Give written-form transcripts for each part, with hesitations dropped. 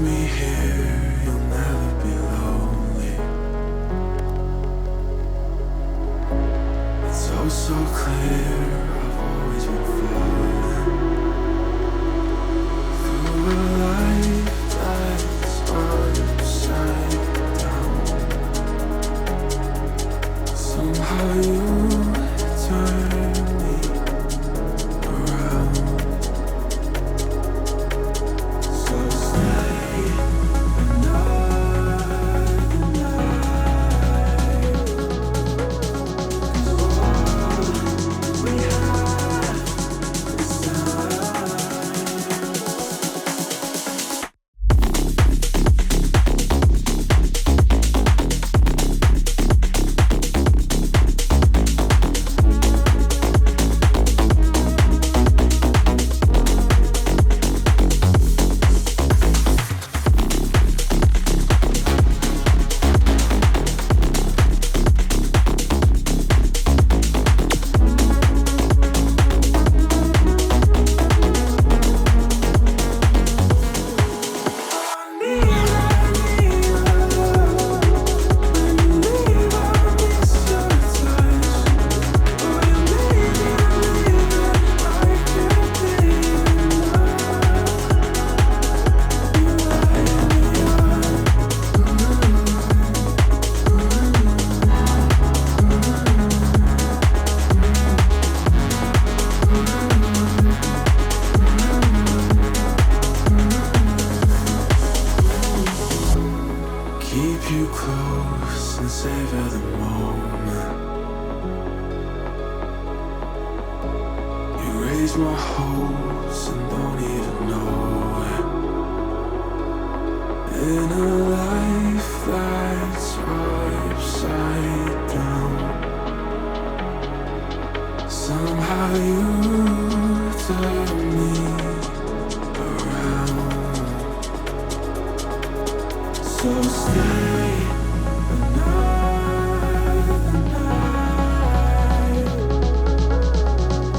me here, you'll never be lonely. It's oh so clear, I've always been falling through a life that's upside down. Somehow you turn me around. So stay another night, 'cause all we have is time. Keep you close and savor the moment. You raise my hopes and don't even know it. In a life that's upside down, somehow you turn me around. So stay another night,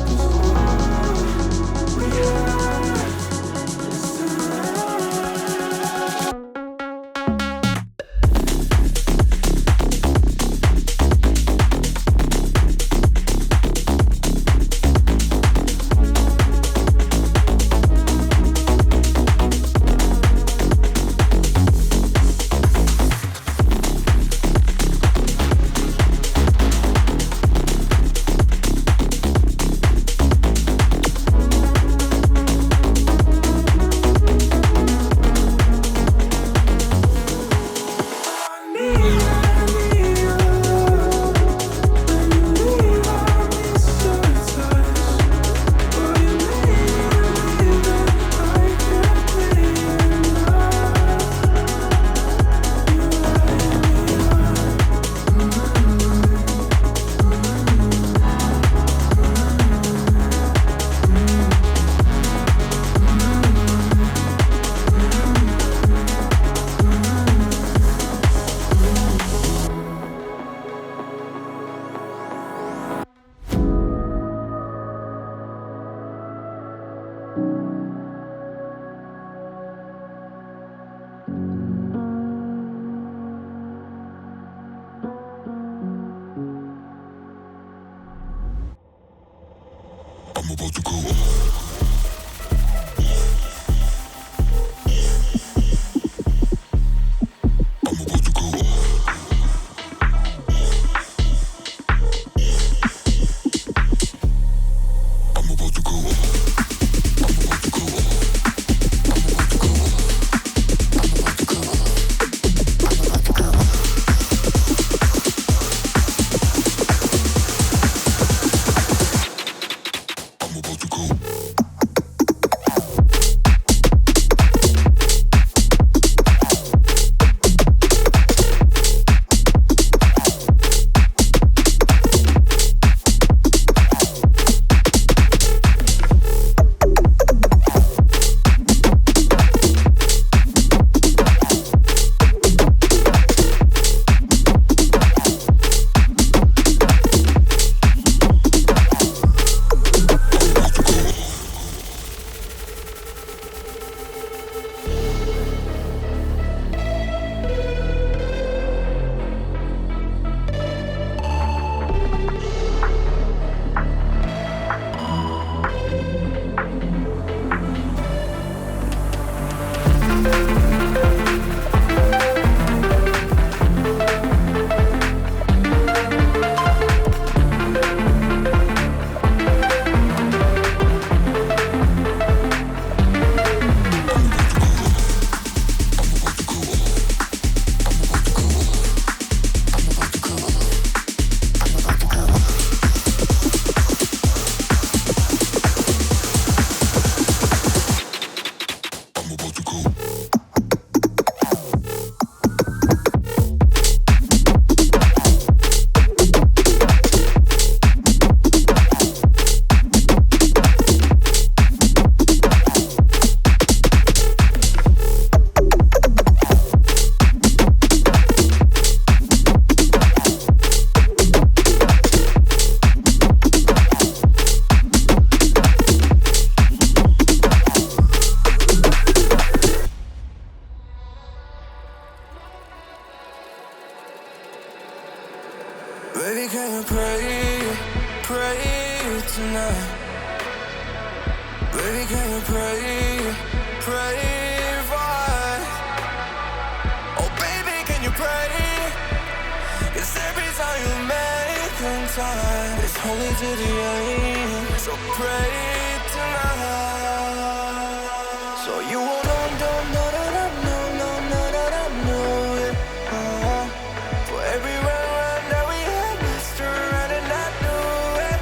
'cause all we have is time. can you pray, pray for us? Oh baby, can you pray? 'Cause every time you make time, it's only to the end. So pray tonight. So you won't know that I know it. For every run that we had, Mr. Right, and I knew it.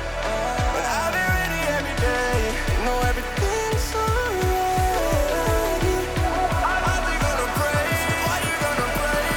But I'll be ready every day. You know everything's alright. Are we gonna pray? Are you gonna pray?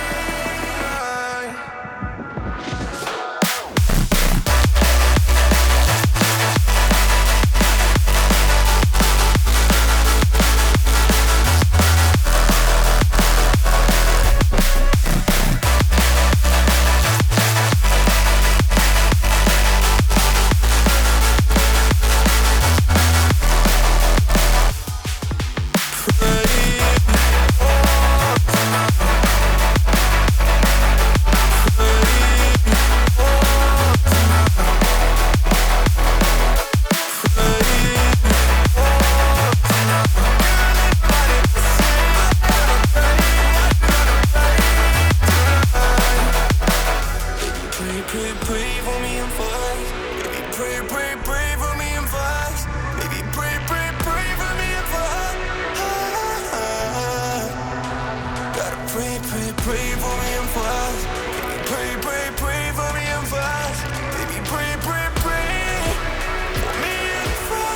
Pray for me and fast. Baby, pray for me and fast. Baby, pray for me and fast. Gotta pray for me and fast. Baby, pray for me and fast. Baby, pray for me and fast.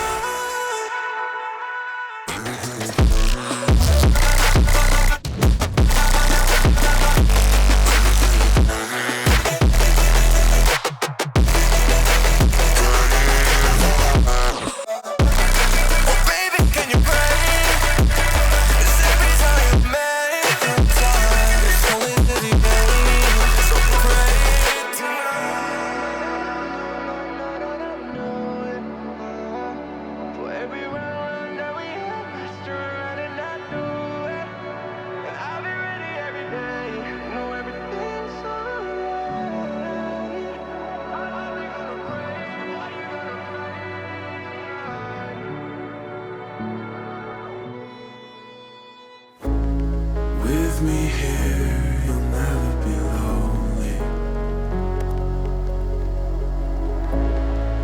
With me here, you'll never be lonely.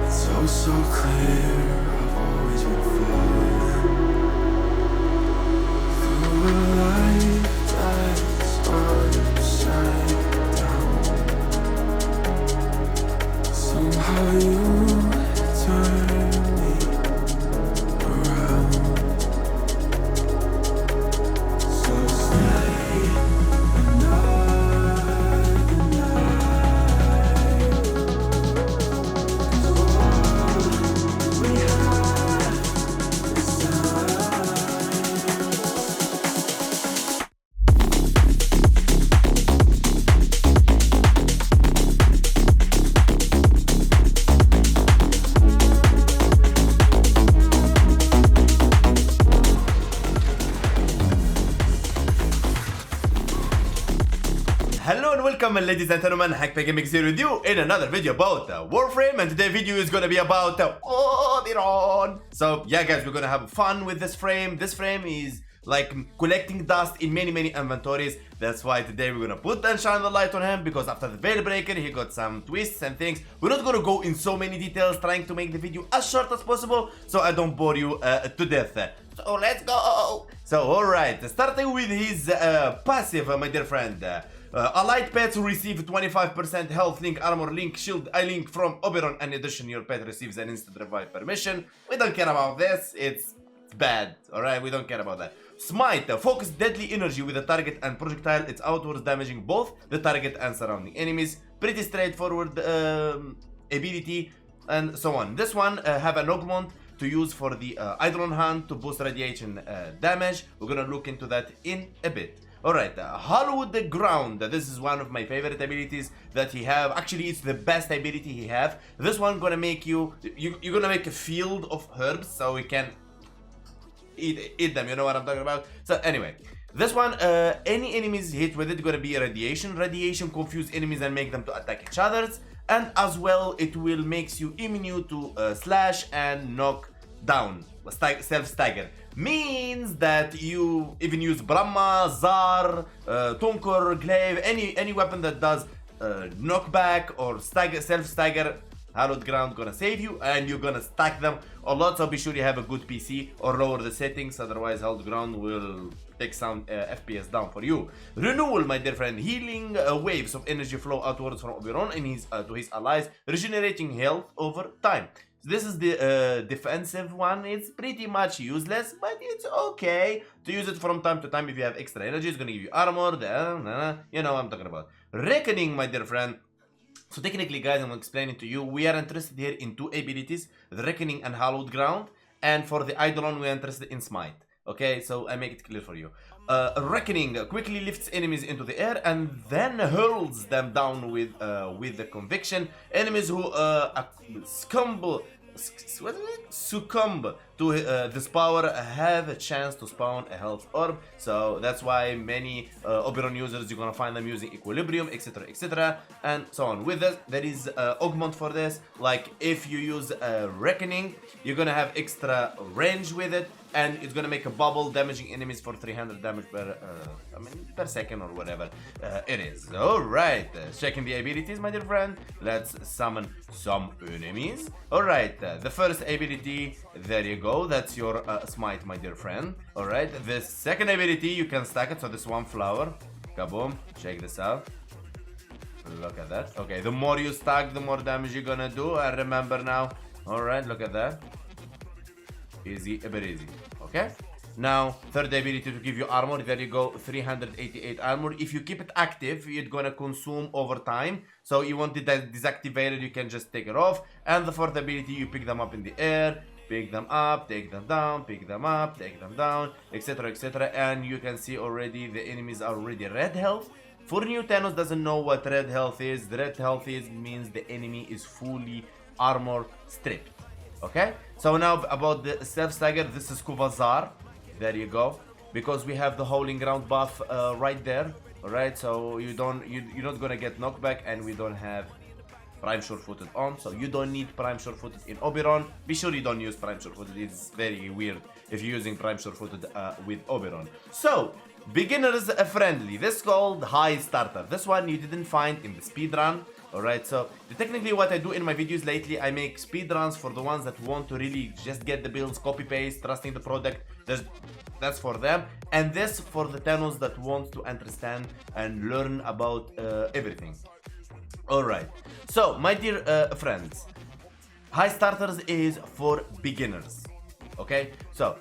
It's oh so clear, I've always been falling through a life that's upside down. Somehow you turn me around. So stay another night. 'Cause all we have is time. Hello and welcome ladies and gentlemen, HackPackMX here with you in another video about Warframe, and today's video is gonna be about Oberon. So yeah guys, we're gonna have fun with this frame. This frame is like collecting dust in many inventories. That's why today we're gonna put and shine the light on him, because after the veil breaker he got some twists and things. We're not gonna go in so many details, trying to make the video as short as possible so I don't bore you to death. So let's go. So alright, starting with his passive, my dear friend. Allied pets receive 25% health, link, armor, link, shield, link from Oberon. In addition, your pet receives an instant revive permission. We don't care about this, it's bad, alright? We don't care about that. Smite, focus deadly energy with the target and projectile. It's outwards, damaging both the target and surrounding enemies. Pretty straightforward ability, and so on. This one have an augment to use for the Eidolon hand to boost radiation damage. We're gonna look into that in a bit. Alright, Hollow the Ground. This is one of my favorite abilities that he have. Actually, it's the best ability he have. This one gonna make you're gonna make a field of herbs so we can eat them. You know what I'm talking about? So anyway, this one, any enemies hit with it gonna be radiation. Radiation confuse enemies and make them to attack each other. And as well, it will makes you immune to slash and knock down self-stagger means that you even use Brahma, Zar, Tunkur, Glaive, any weapon that does knockback or self-stagger. Hallowed Ground gonna save you, and you're gonna stack them a lot, so be sure you have a good PC or lower the settings, otherwise Hallowed Ground will take some FPS down for you. Renewal, my dear friend, healing waves of energy flow outwards from Oberon and to his allies, regenerating health over time. So this is the defensive one. It's pretty much useless, but it's okay to use it from time to time if you have extra energy. It's gonna give you armor, you know what I'm talking about. Reckoning, my dear friend. So technically, guys, I'm explaining to you, we are interested here in two abilities, the Reckoning and Hallowed Ground, and for the Eidolon, we are interested in Smite. Okay, so I make it clear for you. Reckoning quickly lifts enemies into the air and then hurls them down with the conviction. Enemies who succumb to this power have a chance to spawn a health orb. So that's why many Oberon users, you're gonna find them using Equilibrium, etc, and so on. With this, there is augment for this. Like if you use Reckoning, you're gonna have extra range with it, and it's gonna make a bubble damaging enemies for 300 damage per second or whatever it is. Alright, checking the abilities, my dear friend. Let's summon some enemies. Alright, the first ability, there you go, that's your Smite, my dear friend. Alright, the second ability, you can stack it, so this one flower. Kaboom, check this out. Look at that. Okay, the more you stack, the more damage you're gonna do. I remember now. Alright, look at that. Easy, a bit easy. Okay? Now, third ability to give you armor. There you go, 388 armor. If you keep it active, it's gonna consume over time. So you want it deactivated, you can just take it off. And the fourth ability, you pick them up in the air, pick them up, take them down, pick them up, take them down, etc, etc. And you can see already the enemies are already red health. For new Thanos doesn't know what red health is. The red health means the enemy is fully armor stripped. Okay, so now about the self-stagger, this is Kuvazar. There you go, because we have the Howling Ground buff right there. Alright, so you're not gonna get knockback, and we don't have Prime Sure-Footed on, so you don't need Prime Sure-Footed in Oberon. Be sure you don't use Prime Sure-Footed, it's very weird if you're using Prime Sure-Footed with Oberon. So, beginners friendly, this is called High Starter. This one you didn't find in the speedrun. Alright, so technically what I do in my videos lately, I make speedruns for the ones that want to really just get the builds, copy paste, trusting the product. That's for them. And this for the Thanos that want to understand and learn about everything. Alright, so my dear friends, High Starters is for beginners. Okay, so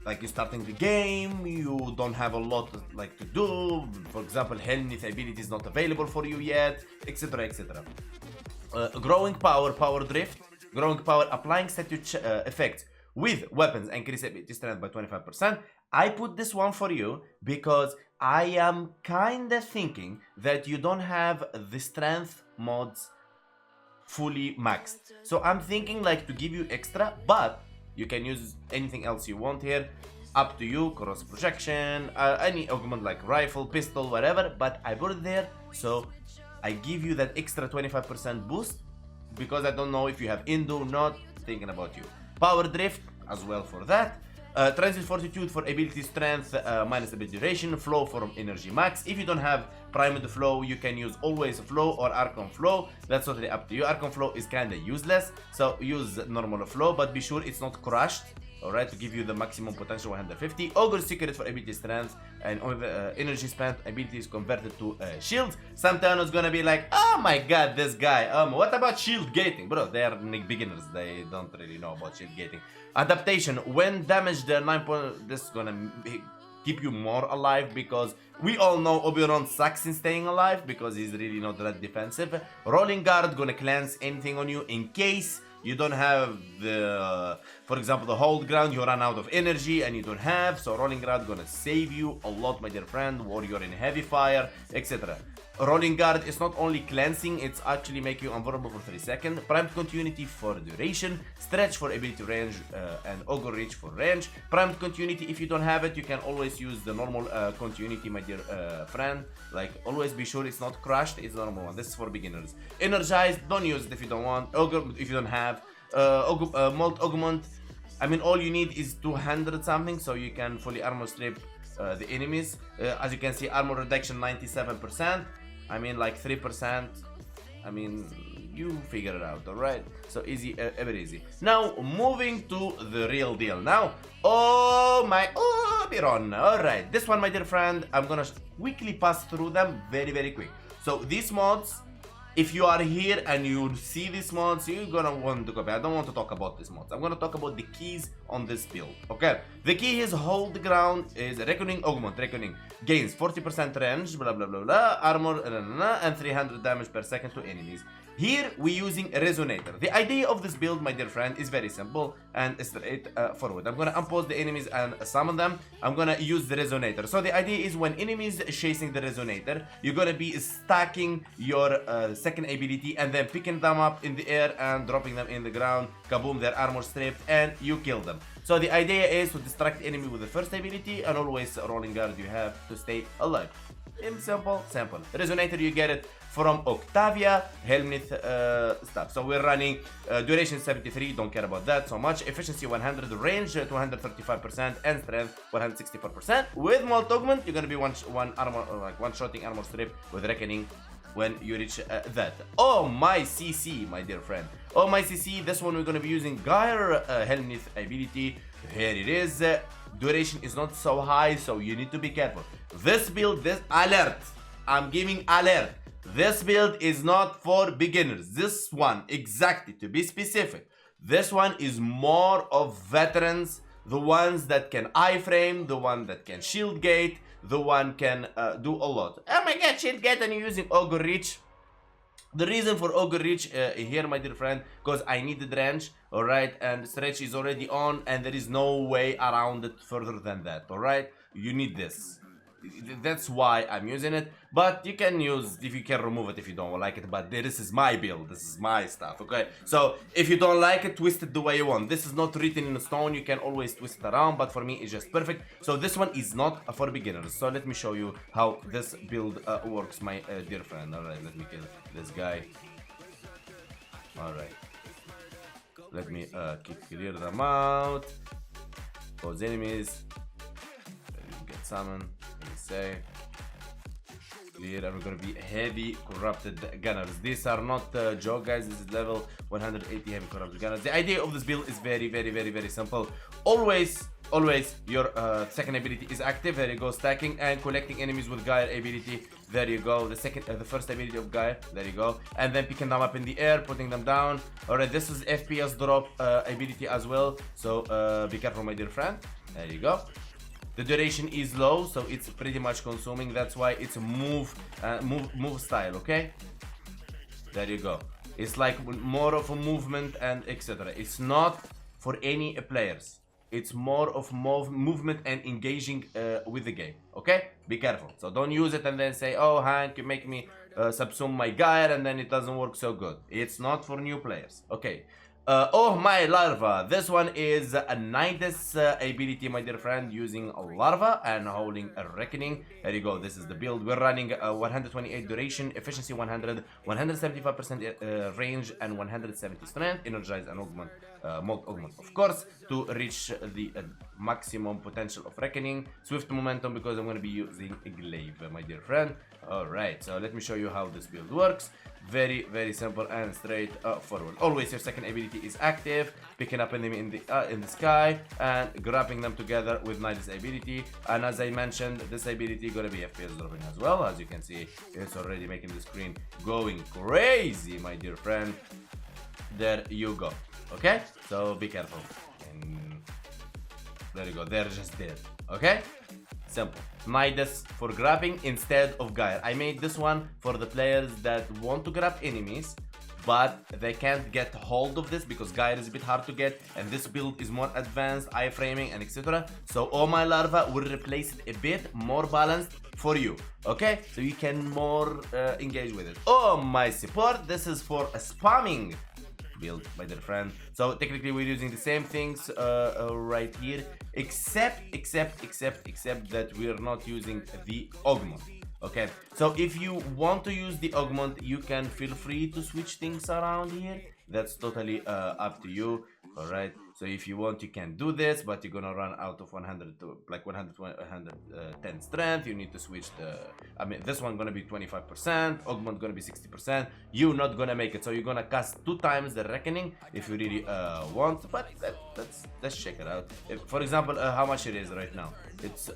like you're starting the game, you don't have a lot to do. For example, Helnith ability is not available for you yet, etc, etc. Growing power, power drift. Growing power, applying statue effects with weapons, increase ability strength by 25%. I put this one for you because I am kinda thinking that you don't have the strength mods fully maxed. So I'm thinking to give you extra, but you can use anything else you want here. Up to you, cross projection, any augment like rifle, pistol, whatever. But I put it there, so I give you that extra 25% boost because I don't know if you have Indo, not thinking about you. Power drift as well for that. Transit fortitude for ability strength minus ability duration. Flow from energy max. If you don't have primed flow, you can use always flow or Archon flow. That's totally up to you. Archon flow is kinda useless, so use normal flow, but be sure it's not crushed. Alright, to give you the maximum potential 150. Ogre secret for ability strength and energy spent ability is converted to shield. Some Thanos gonna be like, oh my god, this guy. What about shield gating? Bro, they are beginners. They don't really know about shield gating. Adaptation. When damaged, their 9 point. This is gonna keep you more alive because we all know Oberon sucks in staying alive because he's really not that defensive. Rolling guard gonna cleanse anything on you in case you don't have the, for example, the hold ground, you run out of energy and you don't have, so rolling guard gonna save you a lot, my dear friend, warrior in heavy fire, etc. Rolling guard is not only cleansing, it's actually make you invulnerable for 3 seconds. Primed continuity for duration, stretch for ability range, and augur reach for range. Primed continuity, if you don't have it, you can always use the normal continuity, my dear friend. Like, always be sure it's not crushed, it's the normal one. This is for beginners. Energized, don't use it if you don't want. Augur, if you don't have. Molt augment, I mean, all you need is 200 something, so you can fully armor strip the enemies. As you can see, armor reduction 97%. I mean, like 3%. I mean, you figure it out, alright? So easy, ever easy. Now, moving to the real deal. Now, oh my Oberon. Alright, this one, my dear friend, I'm gonna quickly pass through them very quick. So these mods, if you are here and you see these mods, you're gonna want to copy. I don't want to talk about these mods. I'm gonna talk about the keys on this build. Okay, the key is hold the ground, is Reckoning Augment. Reckoning gains 40% range, blah blah blah blah, armor, and 300 damage per second to enemies. Here we're using a resonator. The idea of this build, my dear friend, is very simple and straight forward. I'm gonna unpause the enemies and summon them. I'm gonna use the resonator. So the idea is when enemies chasing the resonator, you're gonna be stacking your second ability and then picking them up in the air and dropping them in the ground. Kaboom, their armor stripped and you kill them. So the idea is to distract the enemy with the first ability and always rolling guard. You have to stay alive. In simple. Resonator, you get it from Octavia, Helmnith stuff. So we're running duration 73, don't care about that so much. Efficiency 100, range 235%, and strength 164%. With Molt Augment, you're gonna be one-shotting armor strip with Reckoning when you reach that. Oh my CC, my dear friend. Oh my CC, this one we're gonna be using Gyre Helmnith ability. Here it is. Duration is not so high, so you need to be careful. This build, this alert, I'm giving alert. This build is not for beginners. This one, exactly, to be specific, this one is more of veterans, the ones that can iframe, the one that can shield gate, the one can do a lot. Oh my god, shield gate and you're using Augur Reach. The reason for Augur Reach here, my dear friend, because I needed range, alright, and stretch is already on and there is no way around it further than that, alright? You need this. That's why I'm using it, but you can use, if you can remove it if you don't like it, but this is my build, this is my stuff, okay? So if you don't like it, twist it the way you want. This is not written in stone, you can always twist it around, but for me it's just perfect. So this one is not for beginners. So let me show you how this build works, my dear friend. Alright, let me kill this guy. Alright, let me clear them out. Those enemies get summoned. Say clear, and we're gonna be heavy corrupted gunners. These are not joke, guys. This is level 180 heavy corrupted gunners. The idea of this build is very simple. Always your second ability is active. There you go, stacking and collecting enemies with Gyre ability. There you go, the first ability of Gyre. There you go, and then picking them up in the air, putting them down. Alright, this is FPS drop ability as well, so be careful, my dear friend. There you go. The duration is low, so it's pretty much consuming. That's why it's a move style, okay? There you go. It's like more of a movement and etc. It's not for any players. It's more of movement and engaging with the game, okay? Be careful. So don't use it and then say, oh, Hank, you make me subsume my Gyre and then it doesn't work so good. It's not for new players, okay? Oh my larva, this one is a Nidus ability, my dear friend, using a larva and holding a reckoning. There you go, this is the build. We're running 128 duration, efficiency 100, 175% range, and 170 strength. Energize and augment, Molt Augment, of course, to reach the maximum potential of reckoning. Swift momentum, because I'm going to be using a glaive, my dear friend. Alright, so let me show you how this build works. Very simple and straight forward. Always your second ability is active, picking up enemy in the sky and grabbing them together with Nidus ability. And as I mentioned, this ability gonna be FPS dropping as well. As you can see, it's already making the screen going crazy, my dear friend. There you go. Okay, so be careful. And there you go, they're just dead. Okay, simple. Nidus for grabbing instead of Gyre. I made this one for the players that want to grab enemies, but they can't get hold of this because Gyre is a bit hard to get, and this build is more advanced, iframing and etc. So Oh My Larva will replace it a bit more balanced for you, okay? So you can more engage with it. Oh My Support, this is for a spamming build, my dear friend. So technically we're using the same things right here, except that we are not using the augment. Okay, so if you want to use the augment, you can feel free to switch things around here. That's totally up to you. All right, So if you want, you can do this, but you're gonna run out of 100 to like 110 strength. You need to switch the, I mean, this one gonna be 25%, augment gonna be 60%. You're not gonna make it, so you're gonna cast 2 times the reckoning if you really want. But let's check it out. If, for example, how much it is right now? It's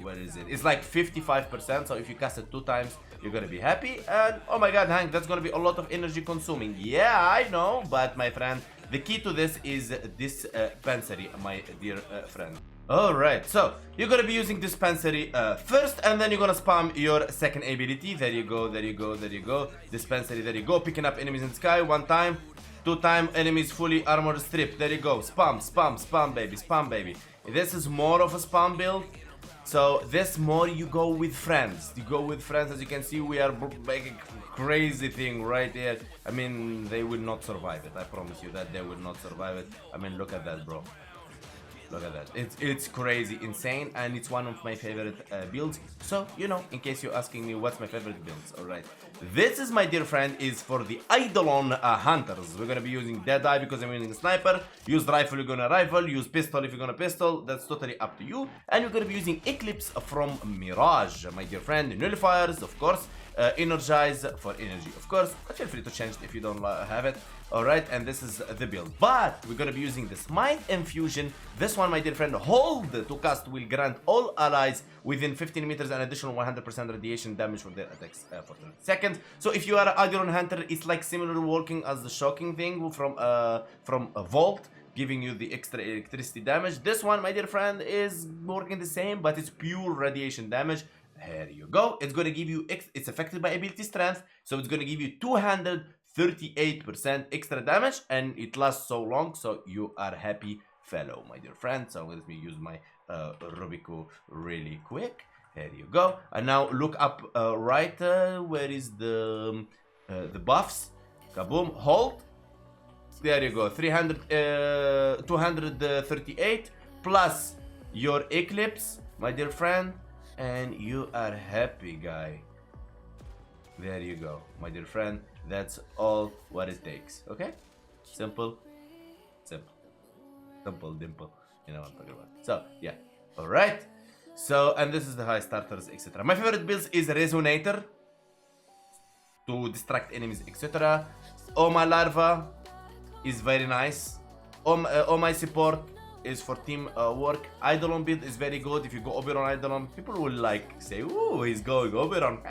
where is it? It's like 55%. So if you cast it 2 times, you're gonna be happy. And oh my god, Hank, that's gonna be a lot of energy consuming. Yeah, I know, but my friend, the key to this is dispensary, my dear friend. Alright, so you're gonna be using dispensary first, and then you're gonna spam your second ability. There you go, there you go, there you go. Dispensary, there you go. Picking up enemies in the sky 1 time, 2 time enemies fully armored stripped. There you go. Spam, spam, spam, baby, spam, baby. This is more of a spam build. So this more you go with friends. You go with friends. As you can see, we are making crazy thing right here. I mean, they will not survive it. I promise you that they will not survive it. I mean, look at that, bro. Look at that. It's crazy, insane, and it's one of my favorite builds. So, you know, in case you're asking me what's my favorite builds, alright. This is, my dear friend, is for the Eidolon Hunters. We're gonna be using Deadeye because I'm using a sniper. Use rifle, you're gonna rifle. Use pistol if you're gonna pistol. That's totally up to you. And you're gonna be using Eclipse from Mirage, my dear friend. Nullifiers, of course. Energize for energy, of course, but feel free to change it if you don't have it. Alright, and this is the build, but we're gonna be using the Smite Infusion. This one, my dear friend, hold to cast will grant all allies within 15 meters an additional 100% radiation damage for their attacks for 30 seconds. So if you are an Eidolon Hunter, it's like similar working as the shocking thing from a Vault, giving you the extra electricity damage. This one, my dear friend, is working the same, but it's pure radiation damage. Here you go. It's going to give you, it's affected by ability strength, so it's going to give you 238% extra damage, and it lasts so long, so you are happy fellow, my dear friend. So let me use my Rubico really quick. Here you go. And now look up right, where is the buffs? Kaboom, hold. There you go. 238 plus your Eclipse, my dear friend. And you are happy, guy. There you go, my dear friend. That's all what it takes. Okay, simple, simple, simple, dimple. You know what I'm talking about. So yeah, all right. So, and this is the high starters, etc. My favorite builds is Resonator to distract enemies, etc. Oh my larva is very nice. Oh my support is for team work. Eidolon Build is very good. If you go Oberon Eidolon, people will like say, "Ooh, he's going Oberon."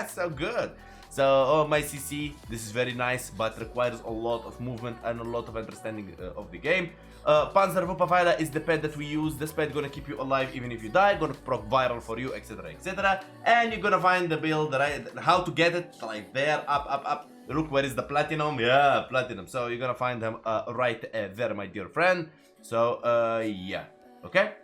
So good. So, oh my CC, this is very nice, but requires a lot of movement and a lot of understanding of the game. Panzer Vupavila is the pet that we use. This pet gonna keep you alive even if you die, gonna proc viral for you, etc, etc. And you're gonna find the build, right? How to get it, like there, up. Look, where is the platinum? Yeah, platinum. So you're gonna find them right there, my dear friend. So, yeah, okay.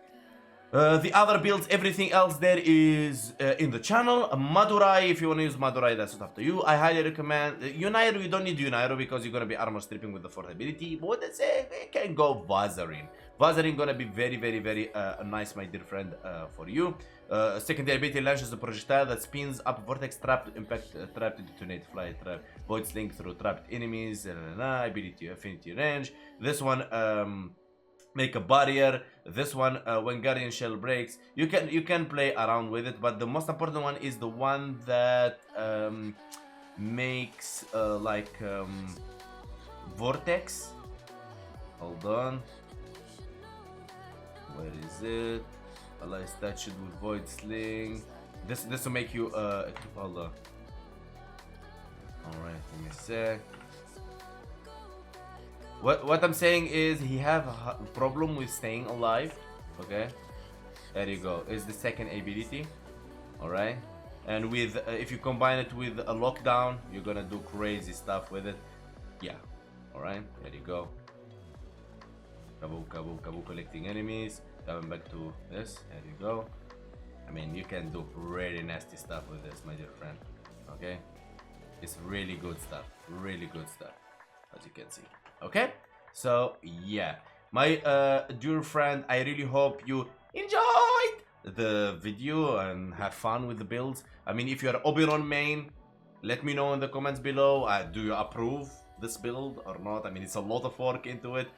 The other builds, everything else there is in the channel. Madurai, if you want to use Madurai, that's up to you. I highly recommend Unairo. You don't need Unairo because you're going to be armor stripping with the fourth ability. But let's say you can go Vazarin. Vazarin going to be very, very, very nice, my dear friend, for you. Secondary ability launches a projectile that spins up vortex trap to impact, trap to detonate, fly trap, void sling through trapped enemies, ability affinity range. This one, make a barrier. This one, when Guardian Shell breaks, you can play around with it, but the most important one is the one that makes vortex. Hold on, where is it? Ally statue with void sling. This will make you hold on. All right, give me a sec. What I'm saying is he have a problem with staying alive. Okay, there you go. Is the second ability. All right, and with if you combine it with a lockdown, you're gonna do crazy stuff with it. Yeah. All right, there you go. Kabu collecting enemies. Coming back to this. There you go. I mean, you can do really nasty stuff with this, my dear friend. Okay, it's really good stuff. Really good stuff, as you can see. Okay, so yeah, my dear friend, I really hope you enjoyed the video and have fun with the builds. I mean, if you're Oberon main, let me know in the comments below. Do you approve this build or not? I mean, it's a lot of work into it.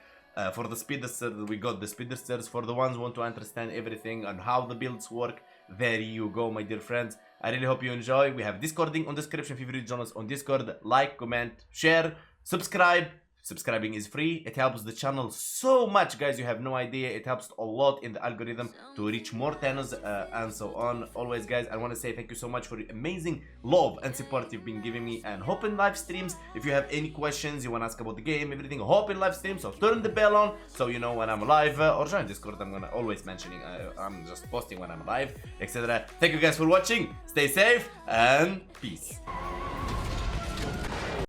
For the speedsters, we got the speedsters. For the ones who want to understand everything on how the builds work, there you go, my dear friends. I really hope you enjoy. We have Discord link on description. If you join us on Discord, like, comment, share, subscribe. Subscribing is free. It helps the channel so much, guys. You have no idea. It helps a lot in the algorithm to reach more channels and so on. Always, guys, I want to say thank you so much for the amazing love and support you've been giving me. And hop in live streams. If you have any questions, you want to ask about the game, everything, hop in live streams. So turn the bell on so you know when I'm live. Or join Discord. I'm gonna always mentioning. I'm just posting when I'm live, etc. Thank you guys for watching. Stay safe and peace.